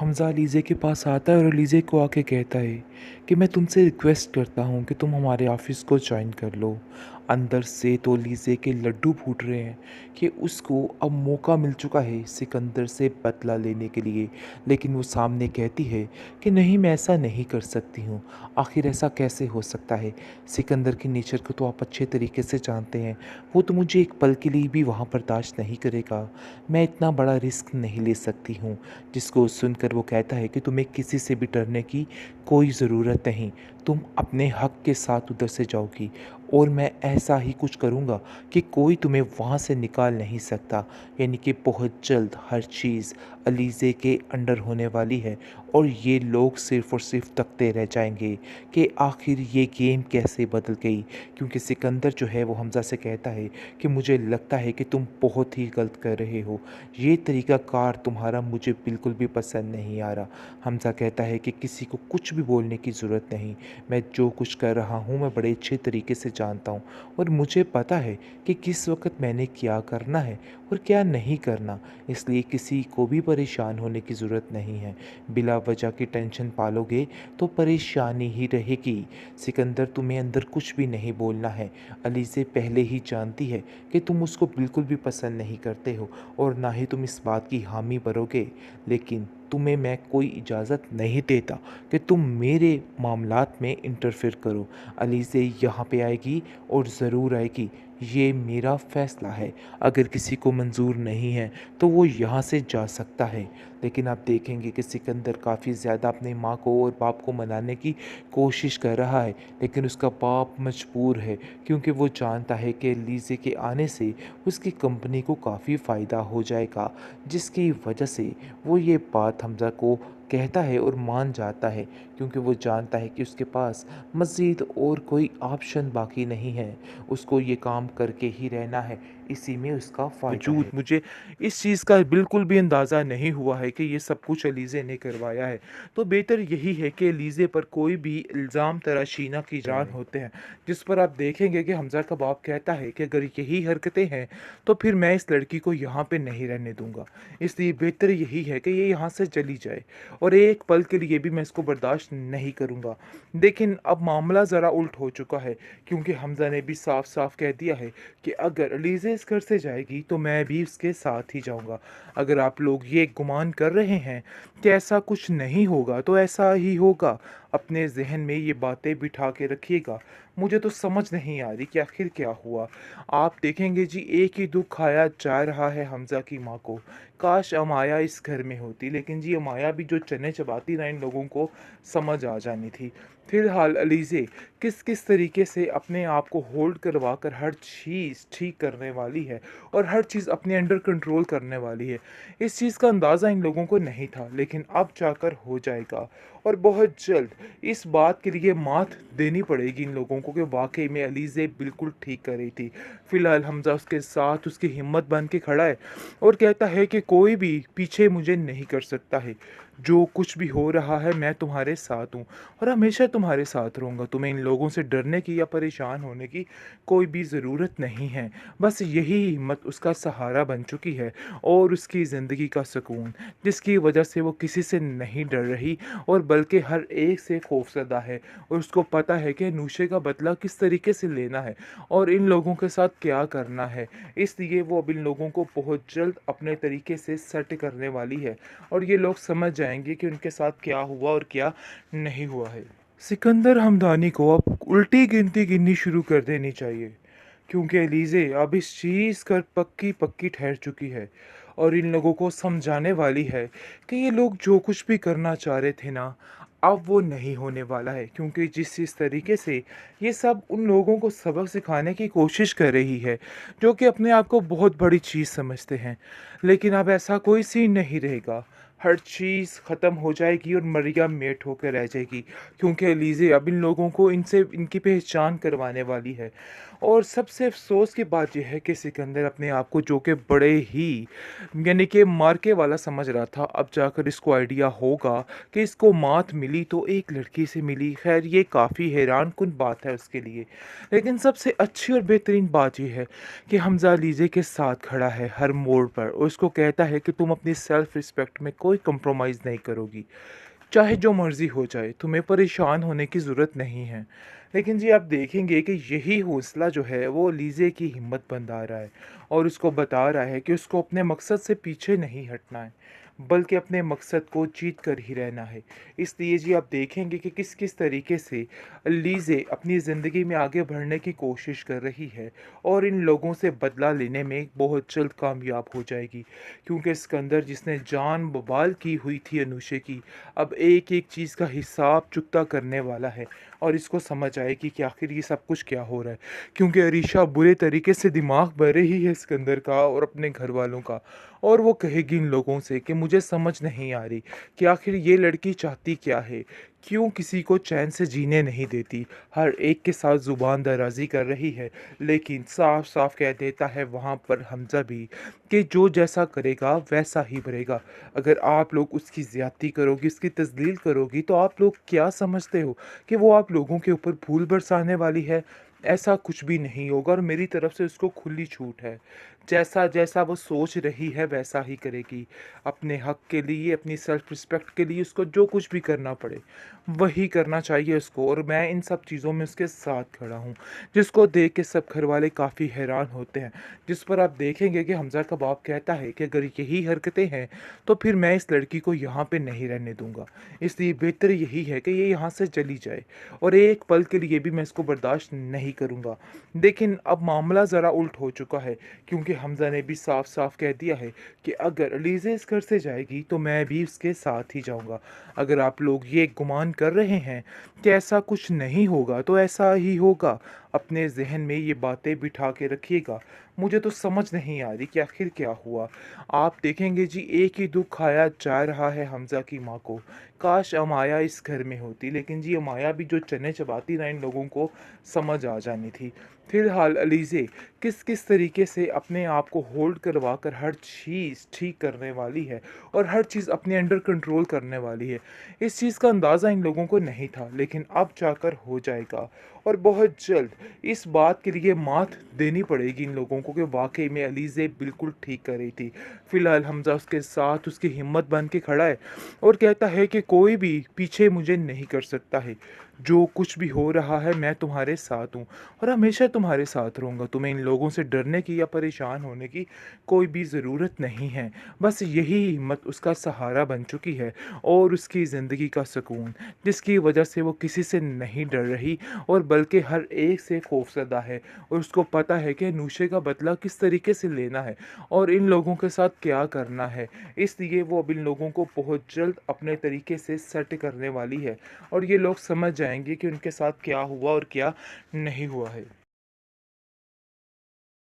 हमज़ा अलीज़े के पास आता है और अलीज़े को आके कहता है कि मैं तुमसे रिक्वेस्ट करता हूँ कि तुम हमारे ऑफ़िस को जॉइन कर लो। अंदर से तो अलीज़े के लड्डू फूट रहे हैं कि उसको अब मौका मिल चुका है सिकंदर से बदला लेने के लिए। लेकिन वो सामने कहती है कि नहीं, मैं ऐसा नहीं कर सकती हूँ। आखिर ऐसा कैसे हो सकता है? सिकंदर के नेचर को तो आप अच्छे तरीके से जानते हैं। वो तो मुझे एक पल के लिए भी वहाँ बर्दाश्त नहीं करेगा। मैं इतना बड़ा रिस्क नहीं ले सकती हूँ। जिसको सुनकर वो कहता है कि तुम्हें किसी से भी डरने की कोई ज़रूरत नहीं। तुम अपने हक के साथ उधर से जाओगी और मैं ऐसा ही कुछ करूँगा कि कोई तुम्हें वहाँ से निकाल नहीं सकता। यानी कि बहुत जल्द हर चीज़ अलीज़े के अंडर होने वाली है और ये लोग सिर्फ़ और सिर्फ तकते रह जाएंगे कि आखिर ये गेम कैसे बदल गई। क्योंकि सिकंदर जो है वो हमज़ा से कहता है कि मुझे लगता है कि तुम बहुत ही गलत कर रहे हो। ये तरीका कार तुम्हारा मुझे बिल्कुल भी पसंद नहीं आ रहा। हमज़ा कहता है कि किसी को कुछ भी बोलने की ज़रूरत नहीं। मैं जो कुछ कर रहा हूँ मैं बड़े अच्छे तरीके से जानता हूँ और मुझे पता है कि किस वक़्त मैंने क्या करना है और क्या नहीं करना। इसलिए किसी को भी परेशान होने की ज़रूरत नहीं है। बिला वजह की टेंशन पालोगे तो परेशानी ही रहेगी। सिकंदर, तुम्हें अंदर कुछ भी नहीं बोलना है। अलीज़े पहले ही जानती है कि तुम उसको बिल्कुल भी पसंद नहीं करते हो और ना ही तुम इस बात की हामी भरोगे। लेकिन तुम्हें मैं कोई इजाज़त नहीं देता कि तुम मेरे मामलात में इंटरफेयर करो। अलीज़े यहाँ पे आएगी और ज़रूर आएगी। ये मेरा फ़ैसला है। अगर किसी को मंज़ूर नहीं है तो वो यहाँ से जा सकता है। लेकिन आप देखेंगे कि सिकंदर काफ़ी ज़्यादा अपनी माँ को और बाप को मनाने की कोशिश कर रहा है। लेकिन उसका बाप मजबूर है क्योंकि वो जानता है कि लीज़े के आने से उसकी कंपनी को काफ़ी फ़ायदा हो जाएगा। जिसकी वजह से वो ये बात हमज़ा को कहता है और मान जाता है क्योंकि वो जानता है कि उसके पास मज़ीद और कोई ऑप्शन बाकी नहीं है। उसको ये काम करके ही रहना है। इसी में उसका फ़ायदा है। मुझे इस चीज़ का बिल्कुल भी अंदाज़ा नहीं हुआ है कि ये सब कुछ अलीज़े ने करवाया है। तो बेहतर यही है कि अलीज़े पर कोई भी इल्ज़ाम तराशी ना की जाए होते हैं। जिस पर आप देखेंगे कि हमज़ा का बाप कहता है कि अगर यही हरकतें हैं तो फिर मैं इस लड़की को यहाँ पे नहीं रहने दूँगा। इसलिए बेहतर यही है कि ये यहाँ से चली जाए और एक पल के लिए भी मैं इसको बर्दाश्त नहीं करूँगा। लेकिन अब मामला ज़रा उल्ट हो चुका है क्योंकि हमज़ा ने भी साफ-साफ कह दिया है कि अगर अलीज़ा इस घर से जाएगी तो मैं भी उसके साथ ही जाऊँगा। अगर आप लोग ये गुमान कर रहे हैं कि ऐसा कुछ नहीं होगा तो ऐसा ही होगा। अपने ज़हन में ये बातें बिठा के रखिएगा। मुझे तो समझ नहीं आ रही कि आखिर क्या हुआ। आप देखेंगे जी, एक ही दुःख खाया जा रहा है हमज़ा की माँ को। काश अमाया इस घर में होती, लेकिन जी अमाया भी जो चने चबाती ना इन लोगों को समझ आ जानी थी। फ़िलहाल अलीज़े किस-किस तरीके से अपने आप को होल्ड करवा कर हर चीज़ ठीक करने वाली है और हर चीज़ अपने अंडर कंट्रोल करने वाली है। इस चीज़ का अंदाज़ा इन लोगों को नहीं था, लेकिन अब जाकर हो जाएगा और बहुत जल्द इस बात के लिए मात देनी पड़ेगी इन लोगों को कि वाक़ई में अलीज़े बिल्कुल ठीक कर रही थी। फ़िलहाल हमज़ा उसके साथ उसकी हिम्मत बन के खड़ा है और कहता है कि कोई भी पीछे मुझे नहीं कर सकता है। जो कुछ भी हो रहा है मैं तुम्हारे साथ हूँ और हमेशा तुम्हारे साथ रहूँगा। तुम्हें इन लोगों से डरने की या परेशान होने की कोई भी ज़रूरत नहीं है। बस यही हिम्मत उसका सहारा बन चुकी है और उसकी ज़िंदगी का सुकून, जिसकी वजह से वो किसी से नहीं डर रही और बल्कि हर एक से खौफज़दा है और उसको पता है कि नूशे का बदला किस तरीके से लेना है और इन लोगों के साथ क्या करना है। इसलिए वो अब इन लोगों को बहुत जल्द अपने तरीके से सेट करने वाली है और ये लोग समझ जाएंगे कि उनके साथ क्या हुआ और क्या नहीं हुआ है। सिकंदर हमदानी को अब उल्टी गिनती गिननी शुरू कर देनी चाहिए क्योंकि एलीज़े अब इस चीज़ कर पक्की पक्की ठहर चुकी है और इन लोगों को समझाने वाली है कि ये लोग जो कुछ भी करना चाह रहे थे ना, अब वो नहीं होने वाला है क्योंकि जिस तरीके से ये सब उन लोगों को सबक सिखाने की कोशिश कर रही है, जो कि अपने आप को बहुत बड़ी चीज़ समझते हैं। लेकिन अब ऐसा कोई सीन नहीं रहेगा। हर चीज़ ख़त्म हो जाएगी और मरियम मेट होकर रह जाएगी क्योंकि एलीज़े अब इन लोगों को इनसे इनकी पहचान करवाने वाली है। और सबसे अफ़सोस की बात ये है कि सिकंदर अपने आप को जो कि बड़े ही यानी कि मार्के वाला समझ रहा था, अब जाकर इसको आइडिया होगा कि इसको मात मिली तो एक लड़की से मिली। ख़ैर ये काफ़ी हैरानकुन बात है उसके लिए। लेकिन सबसे अच्छी और बेहतरीन बात ये है कि हमज़ा लीज़े के साथ खड़ा है हर मोड़ पर और उसको कहता है कि तुम अपनी सेल्फ़ रिस्पेक्ट में कोई कोई कंप्रोमाइज़ नहीं करोगी। चाहे जो मर्ज़ी हो जाए, तुम्हें परेशान होने की ज़रूरत नहीं है। लेकिन जी आप देखेंगे कि यही हौसला जो है वो लीज़े की हिम्मत बंधा रहा है और उसको बता रहा है कि उसको अपने मकसद से पीछे नहीं हटना है, बल्कि अपने मकसद को जीत कर ही रहना है। इसलिए जी आप देखेंगे कि किस-किस तरीके से लीज़े अपनी ज़िंदगी में आगे बढ़ने की कोशिश कर रही है और इन लोगों से बदला लेने में बहुत जल्द कामयाब हो जाएगी। क्योंकि सिकंदर जिसने जान बवाल की हुई थी अनुशे की, अब एक-एक चीज़ का हिसाब चुकता करने वाला है और इसको समझ आएगी कि आखिर ये सब कुछ क्या हो रहा है। क्योंकि अरीशा बुरे तरीके से दिमाग बह रही है सिकंदर का और अपने घरवालों का, और वो कहेगी इन लोगों से कि मुझे समझ नहीं आ रही कि आखिर ये लड़की चाहती क्या है? क्यों किसी को चैन से जीने नहीं देती? हर एक के साथ ज़ुबान दराज़ी कर रही है, लेकिन साफ-साफ कह देता है वहाँ पर हमज़ा भी कि जो जैसा करेगा वैसा ही भरेगा। अगर आप लोग उसकी ज़्यादती करोगी, उसकी तज़लील करोगी, तो आप लोग क्या समझते हो कि वो आप लोगों के ऊपर फूल बरसाने वाली है? ऐसा कुछ भी नहीं होगा और मेरी तरफ से उसको खुली छूट है। जैसा-जैसा वो सोच रही है वैसा ही करेगी। अपने हक़ के लिए, अपनी सेल्फ़ रिस्पेक्ट के लिए उसको जो कुछ भी करना पड़े, वही करना चाहिए उसको, और मैं इन सब चीज़ों में उसके साथ खड़ा हूँ। जिसको देख के सब घरवाले काफ़ी हैरान होते हैं। जिस पर आप देखेंगे कि हमज़ा का बाप कहता है कि अगर यही हरकतें हैं, तो फिर मैं इस लड़की को यहाँ पे नहीं रहने दूँगा। इसलिए बेहतर यही है कि ये यहाँ से चली जाए और एक पल के लिए भी मैं इसको बर्दाश्त नहीं करूँगा। लेकिन अब मामला ज़रा उल्ट हो चुका है, क्योंकि हमज़ा ने भी साफ-साफ कह दिया है कि अगर अलीज़ा इस घर से जाएगी तो मैं भी उसके साथ ही जाऊँगा। अगर आप लोग ये गुमान कर रहे हैं कि ऐसा कुछ नहीं होगा, तो ऐसा ही होगा। अपने ज़हन में ये बातें बिठा के रखिएगा। मुझे तो समझ नहीं आ रही कि आखिर क्या हुआ? आप देखेंगे जी एक ही दुःख खाया जा रहा है हमज़ा की माँ को। काश अमाया इस घर में होती, लेकिन जी अमाया भी जो चने चबाती ना इन लोगों को समझ आ जानी थी। फ़िलहाल अलीज़े किस-किस तरीके से अपने आप को होल्ड करवा कर हर चीज़ ठीक करने वाली है और हर चीज़ अपने अंडर कंट्रोल करने वाली है। इस चीज़ का अंदाज़ा इन लोगों को नहीं था, लेकिन अब जाकर हो जाएगा और बहुत जल्द इस बात के लिए मात देनी पड़ेगी इन लोगों को कि वाक़ई में अलीज़े बिल्कुल ठीक कर रही थी। फ़िलहाल हमज़ा उसके साथ उसकी हिम्मत बन के खड़ा है और कहता है कि कोई भी पीछे मुझे नहीं कर सकता है। जो कुछ भी हो रहा है मैं तुम्हारे साथ हूँ और हमेशा तुम्हारे साथ रहूँगा। तुम्हें इन लोगों से डरने की या परेशान होने की कोई भी ज़रूरत नहीं है। बस यही हिम्मत उसका सहारा बन चुकी है और उसकी ज़िंदगी का सुकून, जिसकी वजह से वो किसी से नहीं डर रही और बल्कि हर एक से खौफ़ज़दा है और उसको पता है कि नूशे का बदला किस तरीके से लेना है और इन लोगों के साथ क्या करना है। इसलिए वो अब इन लोगों को बहुत जल्द अपने तरीके से सेट करने वाली है और ये लोग समझ जाएँगे कि उनके साथ क्या हुआ और क्या नहीं हुआ है।